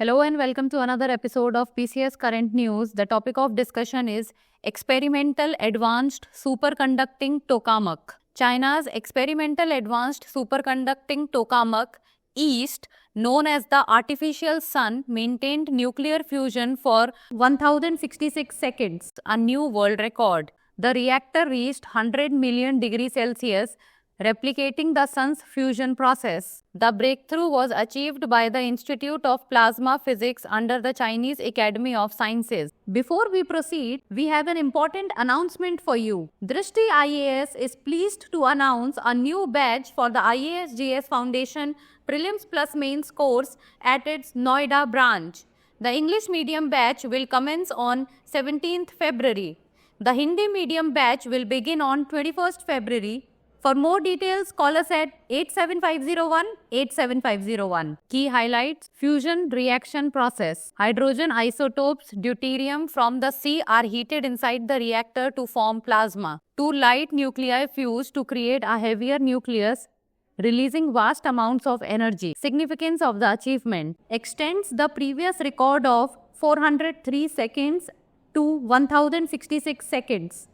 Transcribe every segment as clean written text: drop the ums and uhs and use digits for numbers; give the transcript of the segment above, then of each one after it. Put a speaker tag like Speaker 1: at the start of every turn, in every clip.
Speaker 1: Hello and welcome to another episode of PCS Current News. The topic of discussion is Experimental Advanced Superconducting Tokamak. China's Experimental Advanced Superconducting Tokamak East, known as the Artificial Sun, maintained nuclear fusion for 1066 seconds, a new world record. The reactor reached 100 million degrees Celsius, replicating the sun's fusion process. The breakthrough was achieved by the Institute of Plasma Physics under the Chinese Academy of Sciences. Before we proceed, we have an important announcement for you. Drishti IAS is pleased to announce a new badge for the IAS-GS Foundation Prelims Plus Mains course at its Noida branch. The English medium batch will commence on 17th February. The Hindi medium batch will begin on 21st February. For more details, call us at 87501-87501. Key highlights: fusion reaction process. Hydrogen isotopes deuterium from the sea are heated inside the reactor to form plasma. Two light nuclei fuse to create a heavier nucleus, releasing vast amounts of energy. Significance of the achievement: extends the previous record of 403 seconds to 1066 seconds.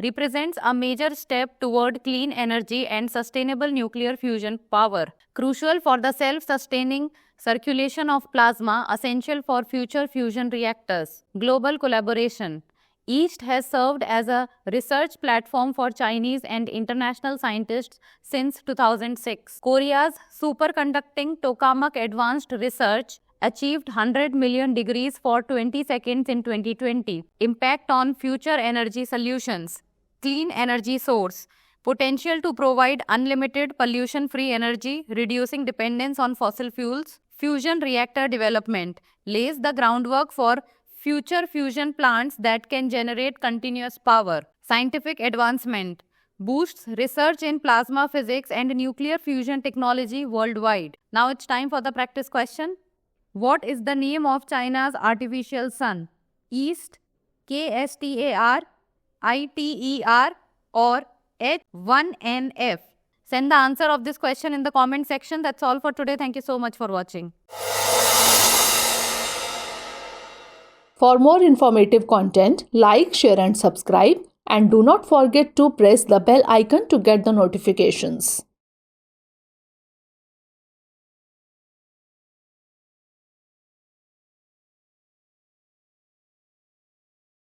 Speaker 1: Represents a major step toward clean energy and sustainable nuclear fusion power. Crucial for the self-sustaining circulation of plasma, essential for future fusion reactors. Global collaboration. East has served as a research platform for Chinese and international scientists since 2006. Korea's superconducting tokamak advanced research achieved 100 million degrees for 20 seconds in 2020. Impact on future energy solutions. Clean energy source. Potential to provide unlimited pollution-free energy, reducing dependence on fossil fuels. Fusion reactor development. Lays the groundwork for future fusion plants that can generate continuous power. Scientific advancement. Boosts research in plasma physics and nuclear fusion technology worldwide. Now it's time for the practice question. What is the name of China's artificial sun? East, KSTAR, ITER, or H1NF? Send the answer of this question in the comment section. That's all for today. Thank you so much for watching.
Speaker 2: For more informative content, like, share and subscribe, and do not forget to press the bell icon to get the notifications.